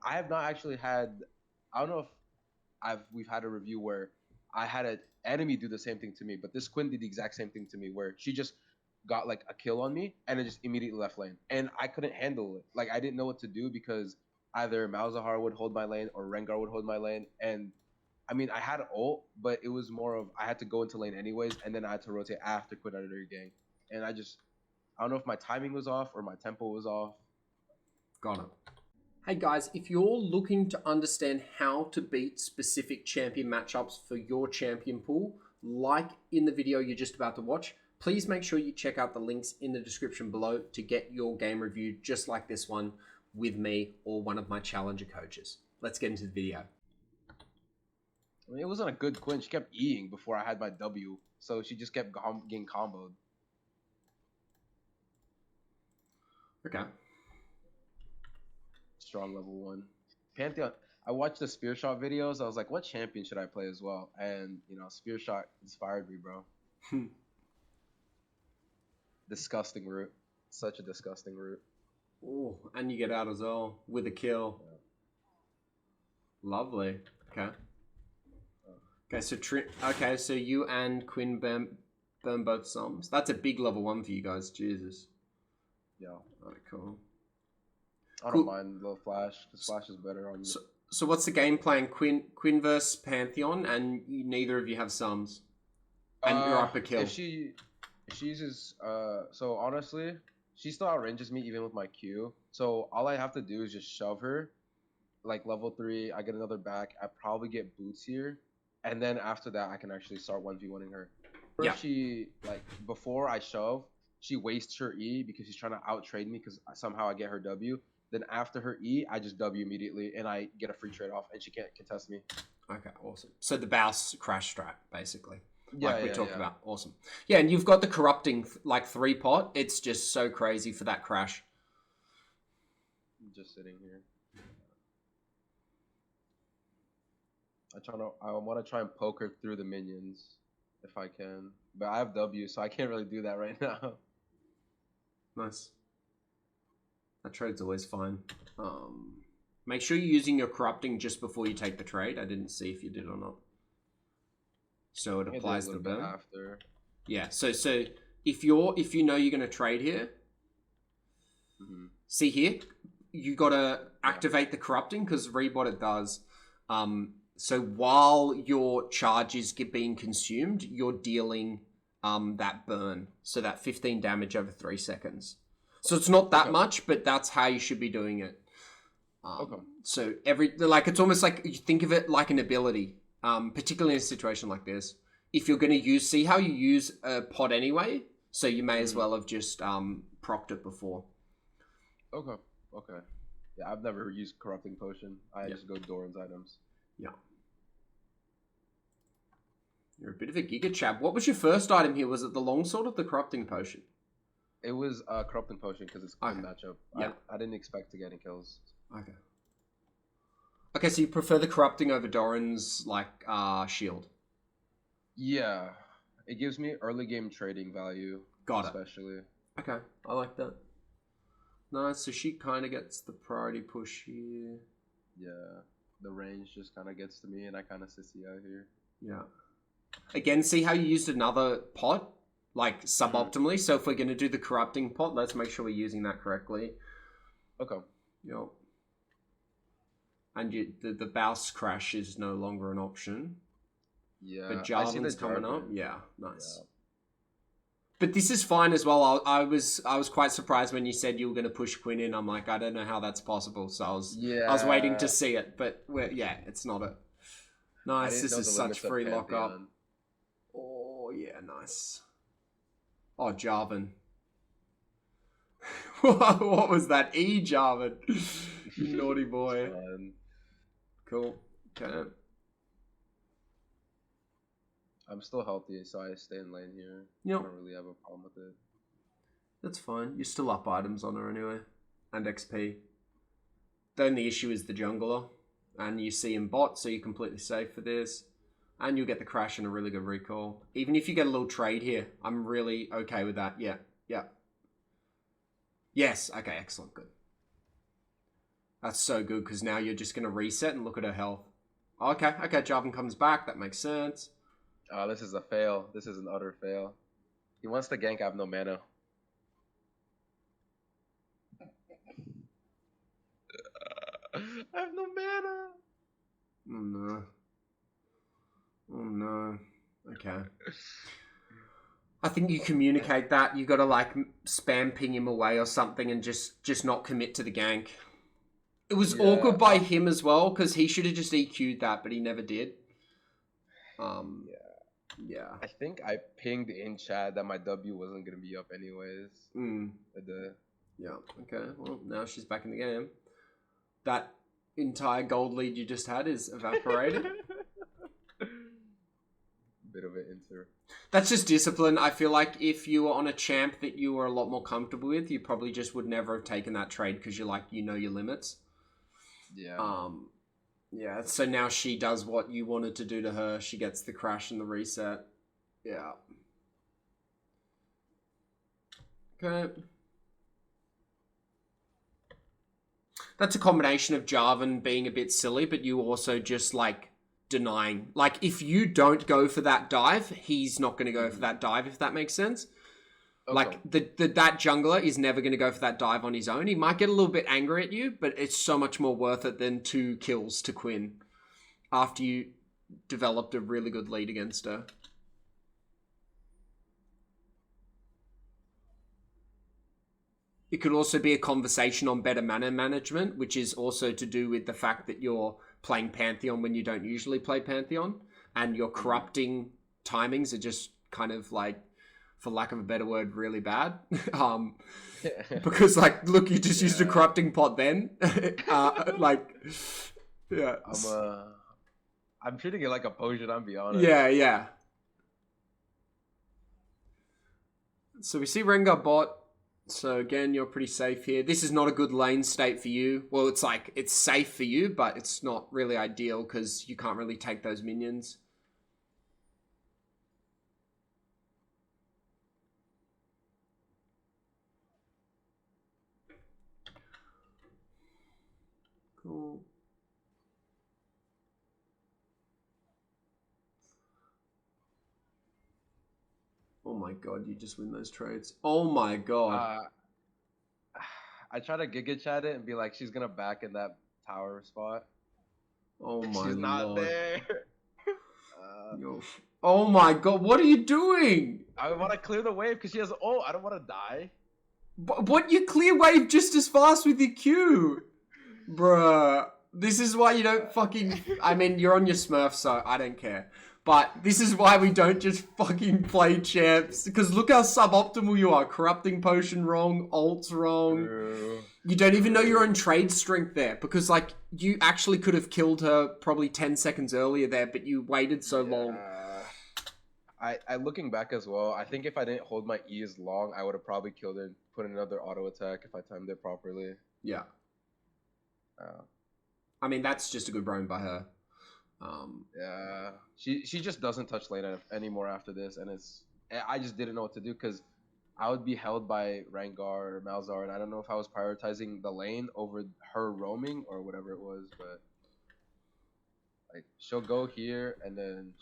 I have not actually had. I don't know if we've had a review where I had an enemy do the same thing to me, but this Quinn did the exact same thing to me, where she just got like a kill on me and then just immediately left lane, and I couldn't handle it. Like I didn't know what to do because either Malzahar would hold my lane or Rengar would hold my lane, and I mean I had ult, but it was more of I had to go into lane anyways, and then I had to rotate after Quinn out of their gang, and I don't know if my timing was off or my tempo was off. Got it. Hey guys, if you're looking to understand how to beat specific champion matchups for your champion pool, like in the video you're just about to watch, please make sure you check out the links in the description below to get your game reviewed just like this one with me or one of my challenger coaches. Let's get into the video. I mean, it wasn't a good Quinn. She kept Eing before I had my W, so she just kept getting comboed. Okay. Strong level 1. Pantheon. I watched the spear shot videos. I was like, what champion should I play as well? And, you know, spear shot inspired me, bro. Disgusting route. Such a disgusting route. Oh, and you get out as well with a kill. Yeah. Lovely. Okay. Okay, so you and Quinn burn both sums. That's a big level 1 for you guys. Jesus. Yeah. Alright, cool. I don't mind the flash, because flash is better on you. So what's the game plan? Quinn versus Pantheon, and neither of you have sums. And you're up a kill. If she uses, so honestly, she still outranges me even with my Q. So all I have to do is just shove her, like level 3, I get another back, I probably get boots here, and then after that I can actually start 1v1ing her. First, she, like, before I shove, she wastes her E because she's trying to out-trade me because somehow I get her W. Then after her E, I just W immediately, and I get a free trade-off, and she can't contest me. Okay, awesome. So the Baus crash strat, basically. Yeah, like we talked about. Awesome. Yeah, and you've got the corrupting, like, 3-pot. It's just so crazy for that crash. I'm just sitting here. I want to try and poke her through the minions, if I can. But I have W, so I can't really do that right now. Nice. That trade's always fine. Make sure you're using your corrupting just before you take the trade. I didn't see if you did or not. So it applies the burn. After. Yeah. So if you know you're gonna trade here, see here, you gotta activate the corrupting because read what it does. So while your charge is being consumed, you're dealing that burn. So that 15 damage over 3 seconds. So it's not that much, but that's how you should be doing it. So it's almost like you think of it like an ability, particularly in a situation like this. If you're going to see how you use a pod anyway, so you may as well have just procced it before. Okay. Yeah, I've never used corrupting potion. I just go Doran's items. Yeah. You're a bit of a giga chap. What was your first item here? Was it the longsword or the corrupting potion? It was corrupting potion because it's a good matchup. Yeah. I didn't expect to get any kills. Okay. Okay, so you prefer the corrupting over Doran's shield? Yeah, it gives me early game trading value. Especially. Okay, I like that. Nice. So she kind of gets the priority push here. Yeah, the range just kind of gets to me, and I kind of sissy out here. Yeah. Again, see how you used another pot, like suboptimally. So if we're going to do the corrupting pot, let's make sure we're using that correctly. Okay. Yep. And the Baus crash is no longer an option. Yeah. But Jarvan's coming up. Yeah, nice. Yeah. But this is fine as well. I was quite surprised when you said you were going to push Quinn in. I'm like, I don't know how that's possible. So I was waiting to see it, but it's not it. Nice. This is such free lock up. Oh yeah, nice. Oh, Jarvan. What was that? Jarvan. Naughty boy. Cool. Okay. I'm still healthy, so I stay in lane here. Yep. I don't really have a problem with it. That's fine. You're still up items on her anyway. And XP. The only issue is the jungler. And you see him bot, so you're completely safe for this. And you'll get the crash and a really good recall. Even if you get a little trade here, I'm really okay with that. Yeah. Yes. Okay, excellent. Good. That's so good because now you're just going to reset and look at her health. Okay, Jarvan comes back. That makes sense. Oh, this is a fail. This is an utter fail. He wants to gank. I have no mana. I have no mana. Oh no. Oh no. Okay. I think you communicate that. You got to like spam ping him away or something and just not commit to the gank. It was awkward by him as well because he should have just EQ'd that, but he never did. Yeah. I think I pinged in chat that my W wasn't gonna be up anyways. Yeah. Okay. Well, now she's back in the game. That entire gold lead you just had is evaporated. Bit of an inter. That's just discipline. I feel like if you were on a champ that you were a lot more comfortable with, you probably just would never have taken that trade because you're like, you know your limits. Yeah. Yeah, so now she does what you wanted to do to her. She gets the crash and the reset. Yeah. Okay. That's a combination of Jarvan being a bit silly, but you also just, like, denying. Like, if you don't go for that dive, he's not going to go for that dive, if that makes sense. Okay. Like, that jungler is never going to go for that dive on his own. He might get a little bit angry at you, but it's so much more worth it than 2 kills to Quinn after you developed a really good lead against her. It could also be a conversation on better mana management, which is also to do with the fact that you're playing Pantheon when you don't usually play Pantheon, and your corrupting timings are just kind of like, for lack of a better word, really bad. Because, like, look, you just used a corrupting pot then. Like, yeah. I'm treating it like a potion, I'll be honest. Yeah. So we see Rengar bot. So again, you're pretty safe here. This is not a good lane state for you. Well, it's like, it's safe for you, but it's not really ideal because you can't really take those minions. Cool. Oh my god, you just win those trades. Oh my god. I try to Giga chat it and be like, she's gonna back in that tower spot. Oh my She's not lord. there. Oh my god, what are you doing? I want to clear the wave because she has. Oh, I don't want to die. What, you clear wave just as fast with your Q? Bruh. This is why you don't fucking... I mean, you're on your Smurf, so I don't care. But this is why we don't just fucking play champs. Because look how suboptimal you are. Corrupting potion wrong, ults wrong. You don't even know you're on trade strength there. Because, like, you actually could have killed her probably 10 seconds earlier there, but you waited so long. I looking back as well, I think if I didn't hold my E as long, I would have probably killed her and put in another auto attack if I timed it properly. Yeah. I mean, that's just a good roam by her. Yeah, she just doesn't touch lane anymore after this, and I just didn't know what to do because I would be held by Rengar or Malzahar, and I don't know if I was prioritizing the lane over her roaming or whatever it was, but like she'll go here and then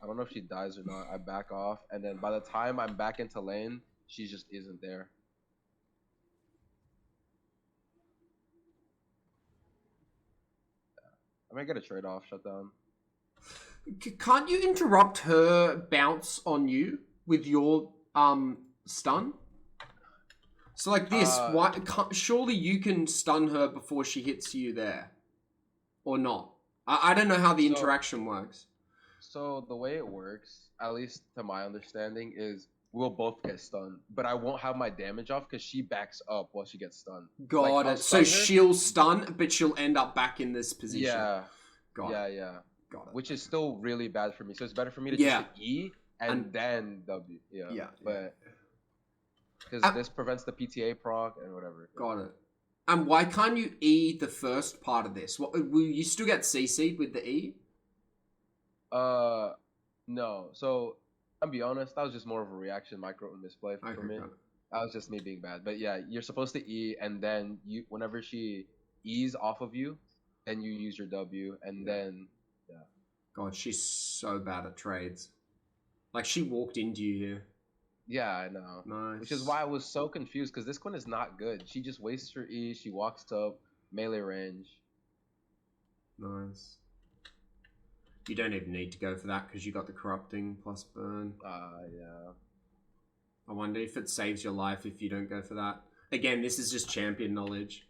I don't know if she dies or not. I back off, and then by the time I'm back into lane, she just isn't there. I might get a trade-off shutdown. Can't you interrupt her bounce on you with your stun? So like this, surely you can stun her before she hits you there, or not? I don't know how the interaction works. So the way it works, at least to my understanding, is we'll both get stunned, but I won't have my damage off because she backs up while she gets stunned. Got it. So she'll stun, but she'll end up back in this position. Yeah. Got it. Got it. Which is still really bad for me. So it's better for me to just E and then W. Yeah. But because this prevents the PTA proc and whatever. Got it. And why can't you E the first part of this? Will you still get CC'd with the E? No. So I'll be honest, that was just more of a reaction micro misplay for me. That was just me being bad. But yeah, you're supposed to E and then whenever she ease off of you, and you use your W, and then yeah. God, she's so bad at trades. Like, she walked into you here. Yeah, I know. Nice. Which is why I was so confused, because this Quinn is not good. She just wastes her E, she walks up, melee range. Nice. You don't even need to go for that because you got the corrupting plus burn. Yeah. I wonder if it saves your life if you don't go for that. Again, this is just champion knowledge.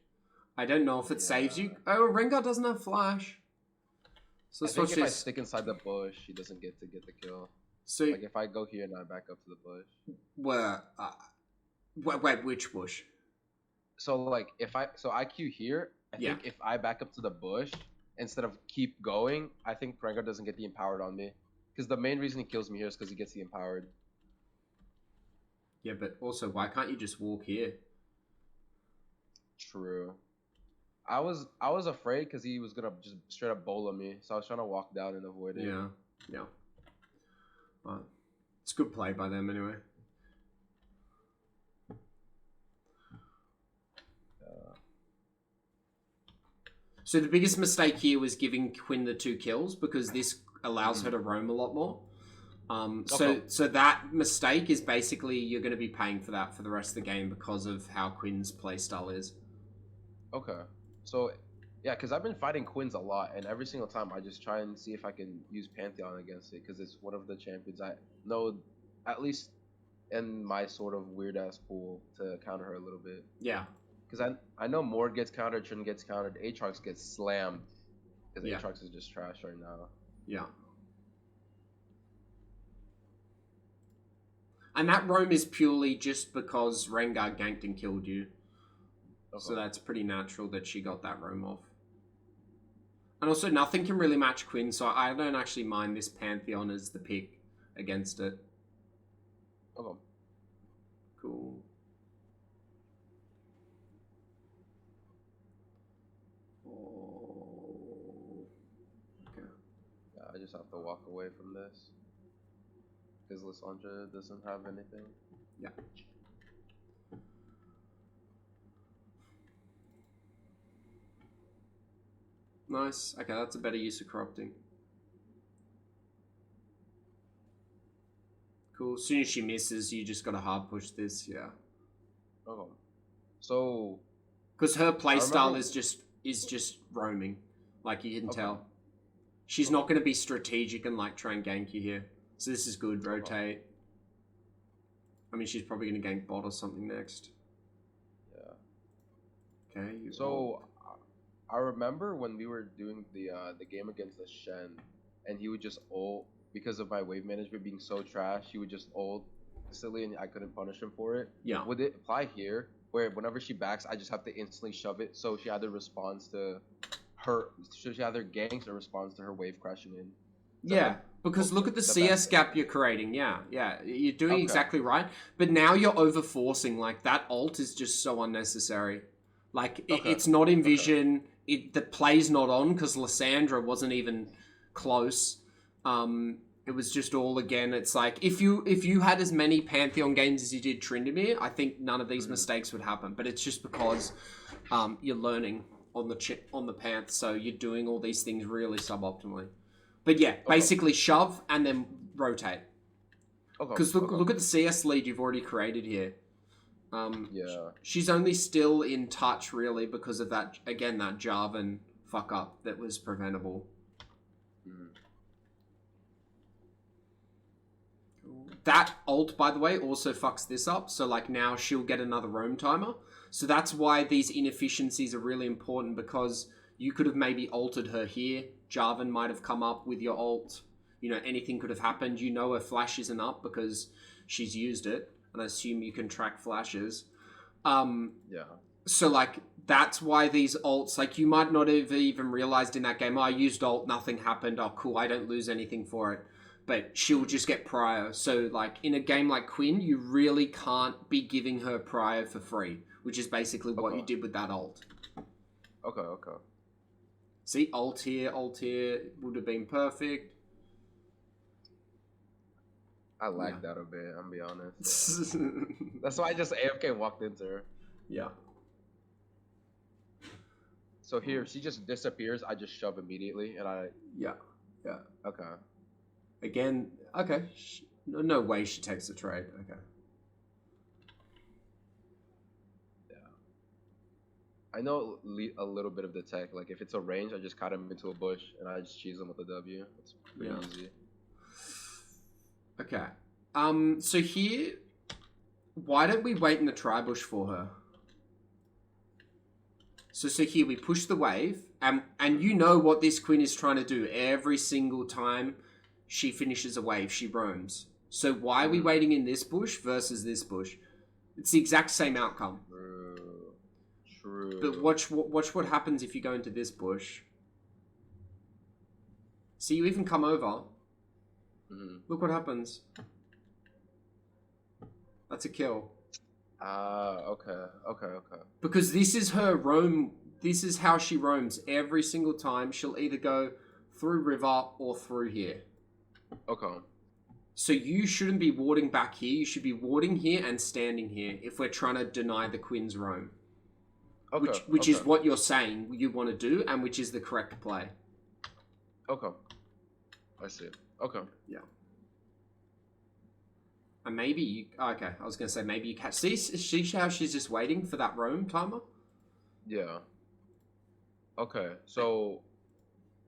I don't know if it saves you. Oh, Rengar doesn't have flash. So I think if I stick inside the bush, he doesn't get to get the kill. So, like if I go here and I back up to the bush. Where? Wait, which bush? So like if I queue here, I think if I back up to the bush instead of keep going, I think Rengar doesn't get the empowered on me. Because the main reason he kills me here is because he gets the empowered. Yeah, but also why can't you just walk here? True. I was afraid because he was gonna just straight up bola me, so I was trying to walk down and avoid it. Yeah. Well, it's good play by them anyway. So the biggest mistake here was giving Quinn the 2 kills because this allows her to roam a lot more. So that mistake is basically you're going to be paying for that for the rest of the game because of how Quinn's playstyle is. Okay. So, yeah, because I've been fighting Quinns a lot, and every single time I just try and see if I can use Pantheon against it, because it's one of the champions I know, at least in my sort of weird-ass pool, to counter her a little bit. Yeah. Because I know Mord gets countered, Trin gets countered, Aatrox gets slammed, because Aatrox is just trash right now. Yeah. And that roam is purely just because Rengar ganked and killed you. Okay. So that's pretty natural that she got that roam off. And also, nothing can really match Quinn, so I don't actually mind this Pantheon as the pick against it. Okay. Cool. Oh. Okay. Yeah, I just have to walk away from this. Because Lysandra doesn't have anything. Yeah. Nice. Okay, that's a better use of corrupting. Cool. As soon as she misses, you just gotta hard push this. Yeah. Okay. So. Because her playstyle is just roaming, like you can tell. She's not going to be strategic and like try and gank you here. So this is good. Rotate. I mean, she's probably going to gank bot or something next. Yeah. Okay. So I remember when we were doing the game against the Shen, and he would just ult because of my wave management being so trash. He would just ult silly, and I couldn't punish him for it. Yeah. Would it apply here, where whenever she backs, I just have to instantly shove it, so she either responds to her, so she either ganks or responds to her wave crashing in? Yeah, because look at the CS gap you're creating. Yeah, you're doing exactly right. But now you're overforcing. Like, that ult is just so unnecessary. Like, it's not in vision. The play's not on because Lysandra wasn't even close. It was just all again. It's like if you had as many Pantheon games as you did Tryndamere, I think none of these mistakes would happen. But it's just because you're learning on the Panth, so you're doing all these things really suboptimally. But yeah, basically shove and then rotate. Because look at the CS lead you've already created here. Yeah. She's only still in touch really because of that Jarvan fuck up that was preventable. That ult, by the way, also fucks this up. So, like, now she'll get another roam timer. So that's why these inefficiencies are really important, because you could have maybe ulted her here. Jarvan might have come up with your ult. You know, anything could have happened. You know her flash isn't up because she's used it. And I assume you can track flashes. Yeah. So, like, that's why these ults, like, you might not have even realized in that game, I used ult, nothing happened. Oh, cool, I don't lose anything for it. But she'll just get prior. So, like, in a game like Quinn, you really can't be giving her prior for free, which is basically what you did with that ult. Okay. See, ult here would have been perfect. I like that a bit, I'm be honest. Yeah. That's why I just AFK walked into her. Yeah. So here, if she just disappears, I just shove immediately, and I. Yeah. Yeah. Okay. Again, okay. No way she takes the trade. Okay. Yeah. I know a little bit of the tech. Like if it's a range, I just cut him into a bush, and I just cheese him with a W. It's pretty easy. Okay. So here, why don't we wait in the tri-bush for her? So here we push the wave, and you know what this Quinn is trying to do every single time she finishes a wave, she roams. So why are we waiting in this bush versus this bush? It's the exact same outcome. True. But watch what happens if you go into this bush. See, you even come over. Look what happens. That's a kill. Okay. Because this is her roam. This is how she roams every single time. She'll either go through river or through here. Okay. So you shouldn't be warding back here. You should be warding here and standing here if we're trying to deny the Quinn's roam. Okay. Which is what you're saying you want to do, and which is the correct play. Okay. I see. Okay. Yeah. And maybe you... Okay, I was going to say maybe you catch... See how she's just waiting for that roam timer? Yeah. Okay, so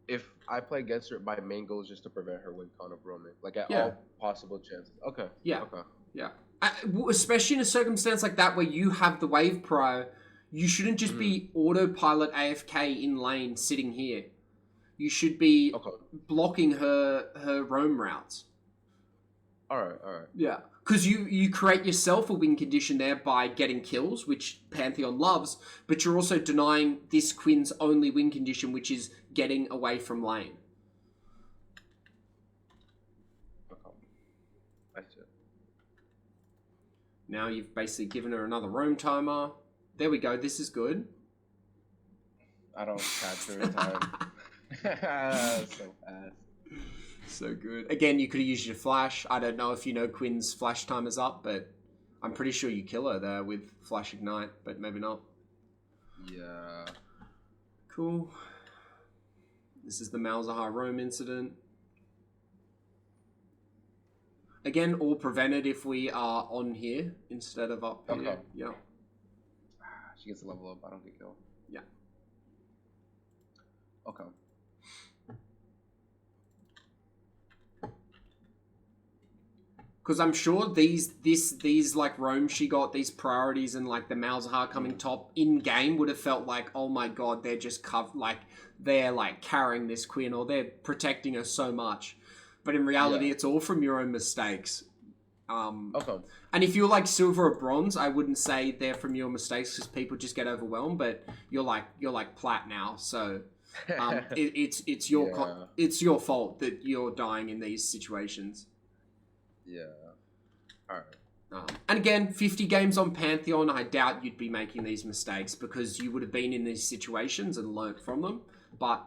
if I play against her, my main goal is just to prevent her win con of roaming. Like at all possible chances. Okay. Yeah. Okay. Yeah. Especially in a circumstance like that where you have the wave prio, you shouldn't just be autopilot AFK in lane sitting here. You should be blocking her roam routes. All right. Yeah. Because you create yourself a win condition there by getting kills, which Pantheon loves, but you're also denying this Quinn's only win condition, which is getting away from lane. Okay. I see. Now you've basically given her another roam timer. There we go. This is good. I don't catch her in time. So fast. So good. Again, you could have used your flash. I don't know if you know Quinn's flash time is up, but I'm pretty sure you kill her there with flash ignite, but maybe not. Yeah. Cool. This is the Malzahar roam incident. Again, all prevented if we are on here instead of up here. Okay. Yeah. She gets a level up. I don't get killed. Yeah. Okay. Because I'm sure these like roams she got, these priorities and like the Malzahar coming top in game would have felt like, oh my god, they're just they're like carrying this Quinn or they're protecting her so much. But in reality, it's all from your own mistakes. Okay. And if you're like silver or bronze, I wouldn't say they're from your mistakes because people just get overwhelmed. But you're like plat now, so it's your fault that you're dying in these situations. Yeah. All right. And again, 50 games on Pantheon, I doubt you'd be making these mistakes because you would have been in these situations and learnt from them. But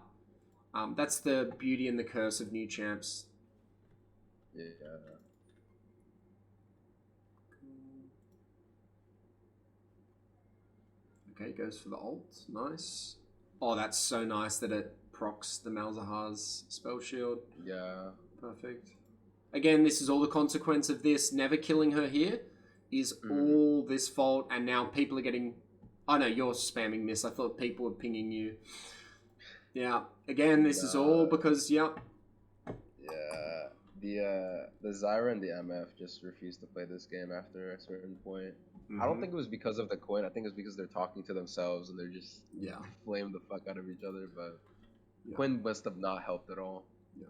that's the beauty and the curse of new champs. Yeah. Okay, goes for the ult. Nice. Oh, that's so nice that it procs the Malzahar's spell shield. Yeah. Perfect. Again, this is all the consequence of this. Never killing her here is all this fault, and now people are getting... Oh no, you're spamming this. I thought people were pinging you. Yeah. Again, this is all because, Yeah. The Zyra and the MF just refused to play this game after a certain point. I don't think it was because of the coin. I think it was because they're talking to themselves and they're just flame the fuck out of each other. But Quinn must have not helped at all. Yeah.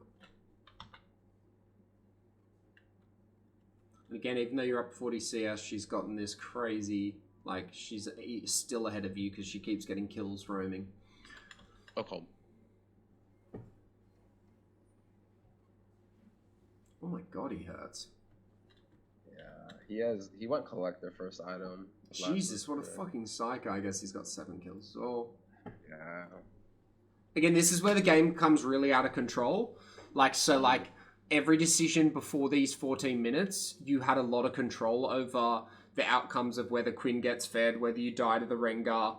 Again, even though you're up 40 CS, she's gotten this crazy... Like, she's still ahead of you because she keeps getting kills roaming. Okay. Oh my god, he hurts. Yeah, he went collector first item. Jesus, what a fucking psycho. I guess he's got 7 kills. Oh. Yeah. Again, this is where the game comes really out of control. Like, every decision before these 14 minutes, you had a lot of control over the outcomes of whether Quinn gets fed, whether you die to the Rengar.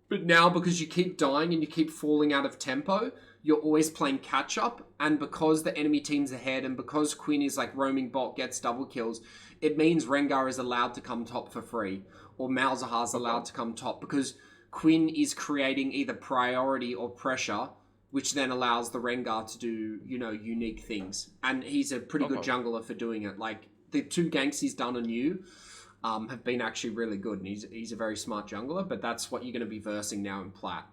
But now, because you keep dying and you keep falling out of tempo, you're always playing catch up. And because the enemy team's ahead, and because Quinn is like roaming bot, gets double kills, it means Rengar is allowed to come top for free, or Malzahar's allowed to come top, because Quinn is creating either priority or pressure, which then allows the Rengar to do, unique things. And he's a pretty good jungler for doing it. Like, the 2 ganks he's done on you have been actually really good, and he's a very smart jungler, but that's what you're going to be versing now in Plat.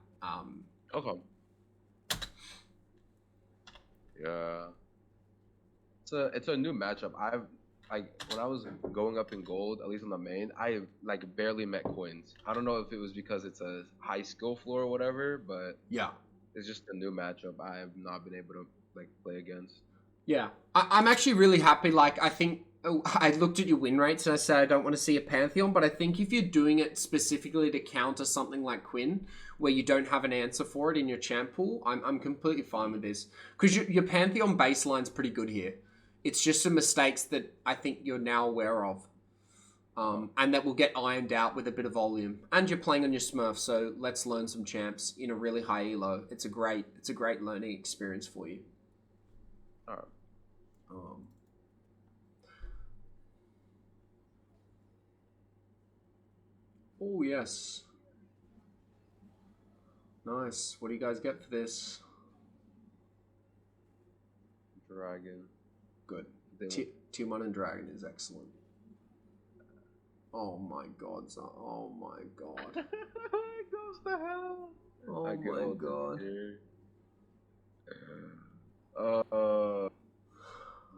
Okay. Yeah. It's a new matchup. When I was going up in gold, at least on the main, I like barely met Quins. I don't know if it was because it's a high skill floor or whatever, but Yeah. it's just a new matchup I have not been able to like play against. Yeah. I'm actually really happy. Like, I think I looked at your win rates and I said I don't want to see a Pantheon, but I think if you're doing it specifically to counter something like Quinn, where you don't have an answer for it in your champ pool, I'm completely fine with this. Because your Pantheon baseline's pretty good here. It's just some mistakes that I think you're now aware of. And that will get ironed out with a bit of volume. And you're playing on your Smurf, so let's learn some champs in a really high elo. It's a great learning experience for you. All right. Oh, yes. Nice. What do you guys get for this? Dragon. Good. Tier 1 and Dragon is excellent. Oh my god. Oh my god. It goes to hell. Oh my god.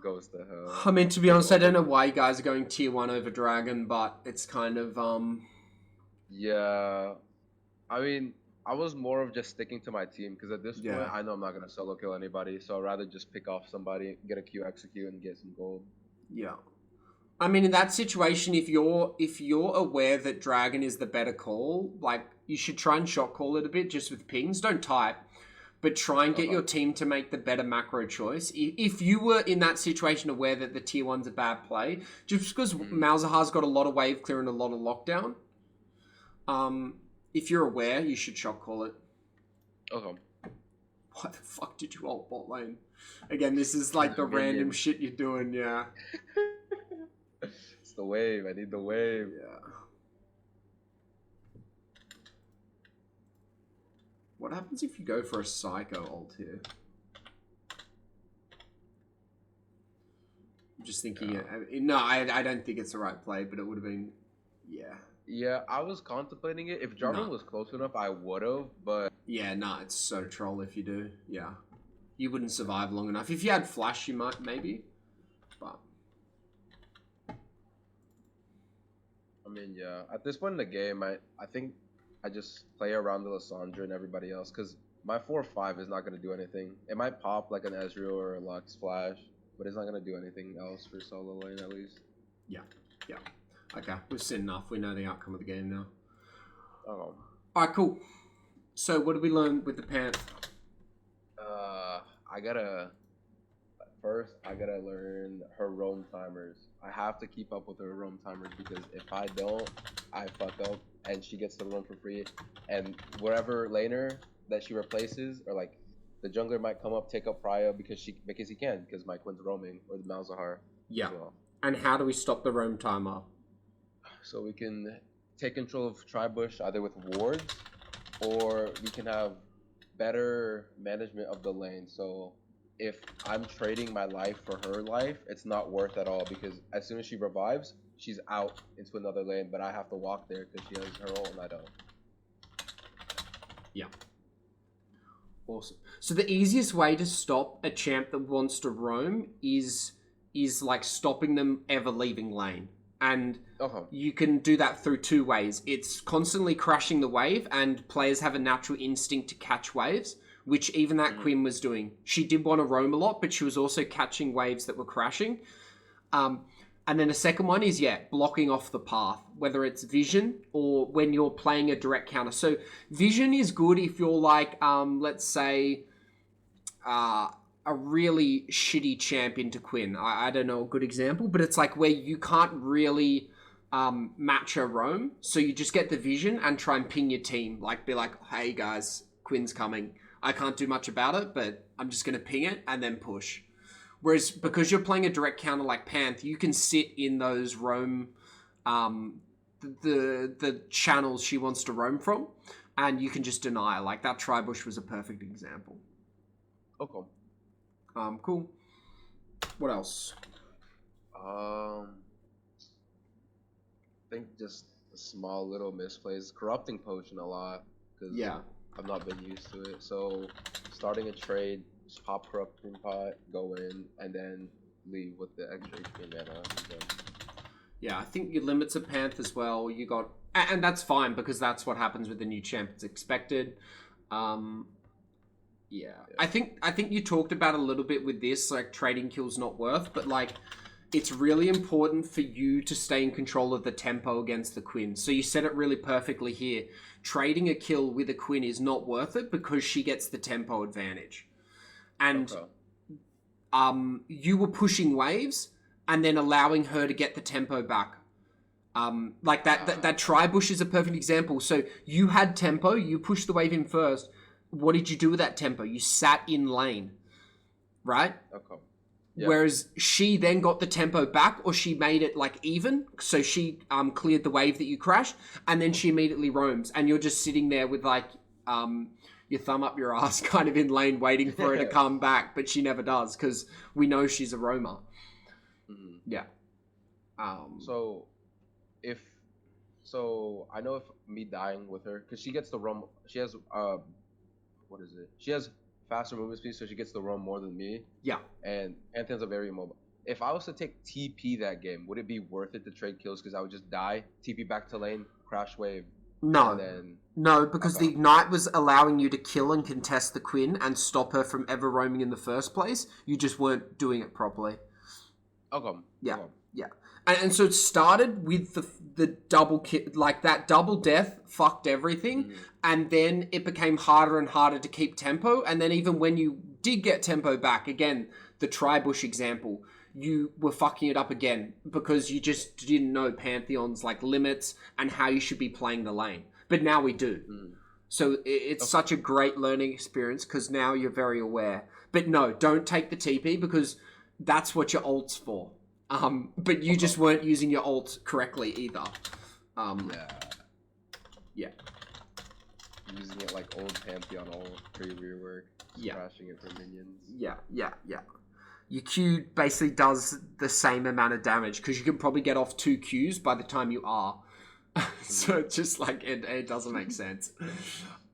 Goes to hell. I mean, to be honest, I don't know why you guys are going Tier 1 over Dragon, but it's kind of, Yeah. I mean, I was more of just sticking to my team, because at this point, I know I'm not going to solo kill anybody, so I'd rather just pick off somebody, get a Q execute, and get some gold. Yeah. I mean, in that situation, if you're aware that Dragon is the better call, like, you should try and shot call it a bit just with pings. Don't type, but try and get your team to make the better macro choice. If you were in that situation aware that the tier 1's a bad play, just because Malzahar's got a lot of wave clear and a lot of lockdown, if you're aware, you should shot call it. Okay. Why the fuck did you ult bot lane? Again, this is like the random shit you're doing, yeah. It's the wave. I need the wave. Yeah. What happens if you go for a psycho ult here? I'm just thinking... No, I don't think it's the right play, but it would have been... Yeah. Yeah, I was contemplating it. If Jarvan was close enough, I would have, but... Yeah, nah, it's so troll if you do. Yeah. You wouldn't survive long enough. If you had flash, you might, maybe. But... I mean, yeah. At this point in the game, I think I just play around the Lissandra and everybody else, because my 4-5 is not going to do anything. It might pop like an Ezreal or a Lux flash, but it's not going to do anything else for solo lane, at least. Yeah, yeah. Okay, we've seen enough. We know the outcome of the game now. Alright, cool. So, what did we learn with the Panth? First, I gotta learn her roam timers. I have to keep up with her roam timers, because if I don't, I fuck up, and she gets to roam for free. And wherever laner that she replaces, or like the jungler might come up, take up Prio because he can, because my Quinn's roaming, or the Malzahar. Yeah. Well. And how do we stop the roam timer? So we can take control of Tribush either with wards, or we can have better management of the lane. So if I'm trading my life for her life, it's not worth at all, because as soon as she revives, she's out into another lane, but I have to walk there because she has her ult and I don't. Yeah. Awesome. So the easiest way to stop a champ that wants to roam is like stopping them ever leaving lane. And you can do that through 2 ways. It's constantly crashing the wave, and players have a natural instinct to catch waves, which even that Quinn was doing. She did want to roam a lot, but she was also catching waves that were crashing. And then a second one is, blocking off the path, whether it's vision or when you're playing a direct counter. So vision is good if you're like, let's say, a really shitty champion to Quinn. I don't know a good example, but it's like where you can't really matcha roam. So you just get the vision and try and ping your team. Like, be like, hey guys, Quinn's coming. I can't do much about it, but I'm just going to ping it and then push. Whereas because you're playing a direct counter like Panth, you can sit in those roam, the channels she wants to roam from, and you can just deny. Like that Tribush was a perfect example. Okay. Cool. What else? I think just the small little misplays, corrupting potion a lot because I've not been used to it. So starting a trade, just pop corrupting pot, go in, and then leave with the extra HP mana. Yeah, I think your limits of Panth as well. You got, and that's fine because that's what happens with the new champ. It's expected. Yeah. I think you talked about a little bit with this, like trading kills not worth, but like it's really important for you to stay in control of the tempo against the Quinn. So you said it really perfectly here. Trading a kill with a Quinn is not worth it because she gets the tempo advantage. And you were pushing waves and then allowing her to get the tempo back. Like that Tribush is a perfect example. So you had tempo, you pushed the wave in first. What did you do with that tempo? You sat in lane, right? Okay. Yep. Whereas she then got the tempo back, or she made it like even. So she cleared the wave that you crashed, and then she immediately roams, and you're just sitting there with like your thumb up your ass, kind of in lane, waiting for her to come back, but she never does because we know she's a roamer. Mm-hmm. Yeah. So I know if me dying with her, because she gets the roam, she has what is it? She has faster movement speed, so she gets the roam more than me. Yeah. And Pantheons are very immobile. If I was to take TP that game, would it be worth it to trade kills? Because I would just die, TP back to lane, crash wave. No. No, because the Ignite was allowing you to kill and contest the Quinn and stop her from ever roaming in the first place. You just weren't doing it properly. Okay. Yeah. Okay. Yeah. And so it started with the double like that double death fucked everything, and then it became harder and harder to keep tempo. And then even when you did get tempo back, again, the Tribush example, you were fucking it up again because you just didn't know Pantheon's like limits and how you should be playing the lane. But now we do. So it's such a great learning experience because now you're very aware. But no, don't take the TP because that's what your ult's for. But you just weren't using your ult correctly either. Yeah. Using it like old Pantheon ult, pre-rework, crashing it for minions. Yeah. Your Q basically does the same amount of damage because you can probably get off 2 Qs by the time you are. So it's just like, it doesn't make sense.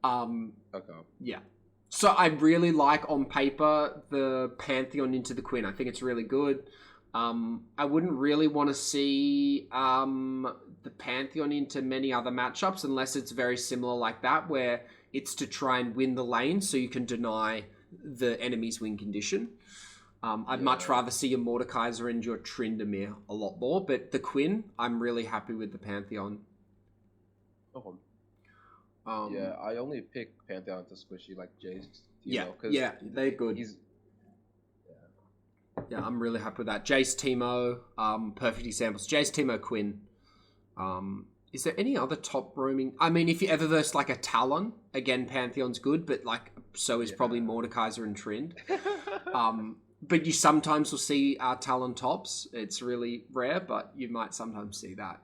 Yeah. So I really like, on paper, the Pantheon into the Quinn. I think it's really good. I wouldn't really want to see the Pantheon into many other matchups unless it's very similar like that, where it's to try and win the lane so you can deny the enemy's win condition. I'd much rather see your Mordekaiser and your Tryndamere a lot more, but the Quinn, I'm really happy with the Pantheon. I only pick Pantheon to squishy like Jace. They're good. Yeah, I'm really happy with that. Jace, Teemo, perfect examples. Jace, Teemo, Quinn. Is there any other top roaming? I mean, if you ever verse like a Talon, again, Pantheon's good, but like so is probably Mordekaiser and Trynd. But you sometimes will see Talon tops. It's really rare, but you might sometimes see that.